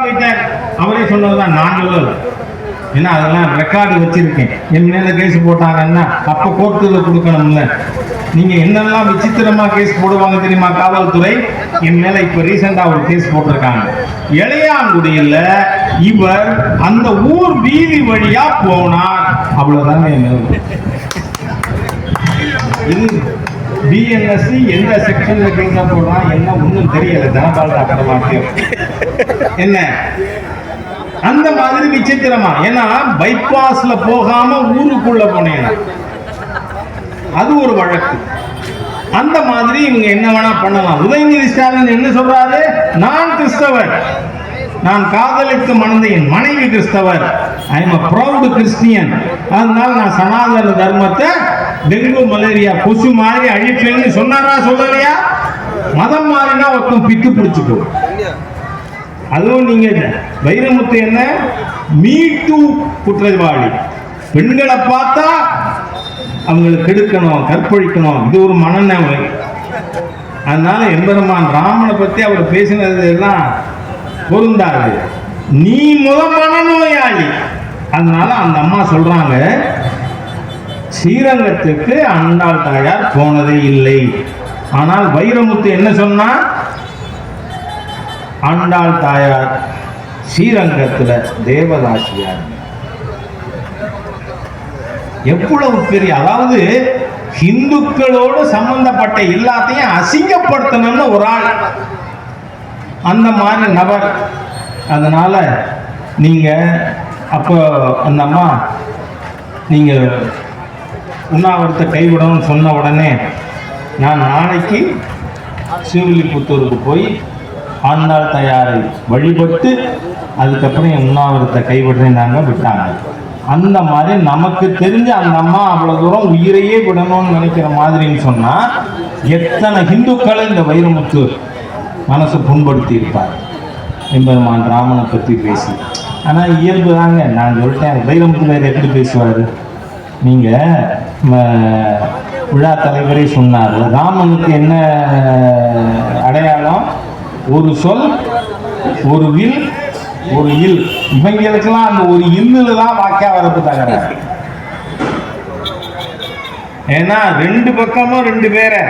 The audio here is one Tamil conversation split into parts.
போயிட்டார். அவரே சொன்னதுதான், நான் சொல்லல. ஏன்னா அதெல்லாம் ரெக்கார்டு வச்சிருக்கேன். என் மேல கேஸ் போட்டாங்கன்னா அப்ப கோர்ட்டுல கொடுக்கணும்ல. நீங்க என்னெல்லாம் விசித்திரமா கேஸ் போடுவாங்க தெரியுமா காவல்துறை? என் மேல இப்ப ரீசெண்டா ஒரு கேஸ் போட்டிருக்காங்க. இளையாங்குடியில இவர் அந்த ஊர் வீதி வழியா போனார், அவ்வளவுதாங்க என் மேல. இது பிஎன்எஸ்சி எந்த செக்ஷன்ல கேஸா போடுறான் என்ன ஒன்றும் தெரியல. தனபால் டாக்டர் மாட்டியம் என்ன அந்த மாதிரி விசித்திரமா. ஏன்னா பைபாஸ்ல போகாம ஊருக்குள்ள போனேன், அது ஒரு வழக்கு. அந்த மாதிரி இவங்க என்ன வேணா பண்ணலாம். உதயநிதி ஸ்டாலின் என்ன சொல்றாரு? நான் கிறிஸ்தவர், நான் காதலித்து மணந்த என் மனைவி கிறிஸ்தவர், I am a proud Christian, அதனால நான் சனாதன தர்மத்தை டெங்கு மலேரியா கொசு மாதிரி அழிப்பேன்னு சொன்னாரா சொல்லலையா? மதம் மாறினா ஒருத்தன் பித்து பிடிச்சுக்கோ. அதுவும் நீங்க வைரமுத்து என்ன மீ டூ குற்றவாளி, பெண்களை பார்த்தா அவங்களுக்கு கெடுக்கணும், கற்பழிக்கணும், இது ஒரு மனநோய். அதனால எம்பெருமான் ராமனை பத்தி அவர் பேசினது எல்லாம் பொருந்தாது. நீ மனநோயாளி. அதனால அந்த அம்மா சொல்றாங்க, ஸ்ரீரங்கத்துக்கு ஆண்டாள் தாயார் போனதே இல்லை. ஆனால் வைரமுத்து என்ன சொன்னா? ஆண்டாள் தாயார் ஸ்ரீரங்கத்துல தேவதாசியார். எவ்வளவு பெரிய, அதாவது இந்துக்களோடு சம்பந்தப்பட்ட எல்லாத்தையும் அசிங்கப்படுத்தணும்னு ஒரு ஆள், அந்த மாதிரி நபர். அதனால நீங்க அப்போ அந்த அம்மா நீங்க உண்ணாவிரத்தை கைவிடணும்னு சொன்ன உடனே நான் நாளைக்கு ஸ்ரீவில்லிபுத்தூருக்கு போய் ஆண்டாள் தாயாரை வழிபட்டு அதுக்கப்புறம் என் உண்ணாவிரத்தை கைவிடுறேன் நாங்கள் விட்டாங்க. அந்த மாதிரி நமக்கு தெரிஞ்ச அந்த அம்மா அவ்வளவு தூரம் உயிரையே விடணும்னு நினைக்கிற மாதிரின்னு சொன்னா எத்தனை இந்துக்களை இந்த வைரமுத்து மனசு புண்படுத்தி இருப்பார் எம்பெருமான் ராமனை பற்றி பேசி. ஆனால் இயல்பு தாங்க, நான் சொல்லிட்டேன். வைரமுத்து வேறு எப்படி பேசுவார்? நீங்கள் விழா தலைவரே சொன்னார், ராமனுக்கு என்ன அடையாளம்? ஒரு சொல், ஒரு வில், ஒரு இல். இவங்களுக்கெல்லாம் அந்த ஒரு இல்லுல தான் வாக்கியா வரப்பு தகராறு. ஏன்னா ரெண்டு பக்கமும் ரெண்டு பேரை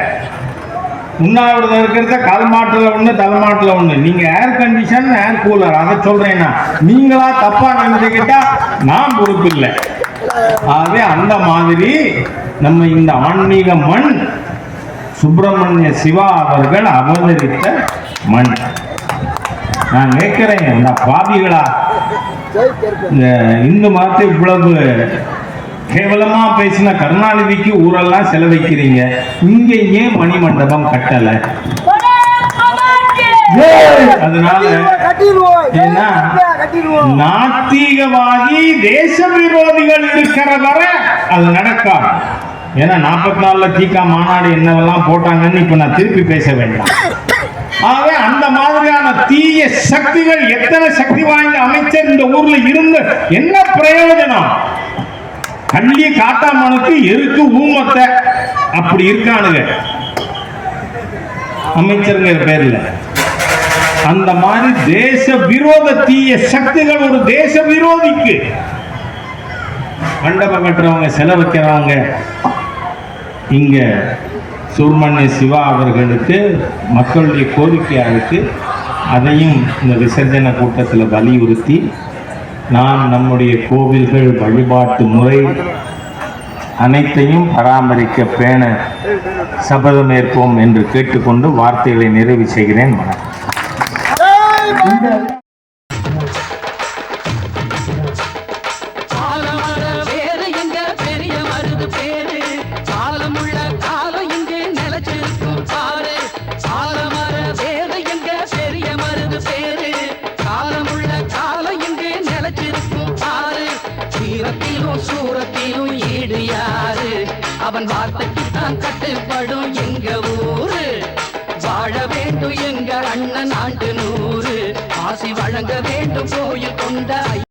உண்ணாவிரதம் இருக்கிறத கால்மாட்டில் ஒன்று தலைமாட்டில் ஒன்று. நீங்க ஏர் கண்டிஷன் ஏர் கூலர் அதை சொல்றேன்னா நீங்களா தப்பா நினைச்சுக்கிட்டா நான் பொறுப்பு இல்லை. ஆகவே அந்த மாதிரி நம்ம இந்த ஆன்மீக மண் சுப்பிரமணிய சிவா அவர்கள் அவதரித்த மண். நான் கேட்கிறேன், இந்த பாவிகளா இந்த இந்து மதத்தை இவ்வளவு கேவலமா பேசின கருணாநிதிக்கு ஊரெல்லாம் செலவைக்கிறீங்க, இங்க ஏன் மணிமண்டபம் கட்டல? அதனால நாத்திகவாதி தேச விரோதிகள் இருக்கிற வரை அது நடக்காது. ஏன்னா 44 தீகா மாநாடு என்னவெல்லாம் போட்டாங்கன்னு இப்ப நான் திருப்பி பேச வேண்டாம். ஆகவே அந்த மாதிரியான தீய சக்திகள், எத்தனை சக்தி வாய்ந்த அமைச்சர் இந்த ஊர்ல இருந்து என்ன பிரயோஜனம்? கள்ளி காட்டாமனுக்கு எருக்கு ஊமத்தை அப்படி இருக்கானுங்க அமைச்சருங்க பேர்ல. அந்த மாதிரி தேச விரோத தீய சக்திகள் ஒரு தேச விரோதிக்கு மண்டபம் கட்டுறவங்க, செலவைக்கிறவங்க இங்க சுப்பிரமணிய சிவா அவர்களுக்கு மக்களுடைய கோரிக்கையா இருக்கு. அதையும் இந்த விசர்ஜன கூட்டத்தில் வலியுறுத்தி நாம் நம்முடைய கோவில்கள் வழிபாட்டு முறை அனைத்தையும் பராமரிக்க பேண சபதமேற்போம் என்று கேட்டுக்கொண்டு வார்த்தைகளை நிறைவு செய்கிறேன். வணக்கம். சூரத்திலும் ஈடு யாரு? அவன் வார்த்தைக்கு தான் கட்டுப்படும் எங்க ஊரு. வாழ வேண்டும் எங்க அண்ணன் ஆண்டு 100, ஆசி வழங்க வேண்டும் கோயில் கொண்ட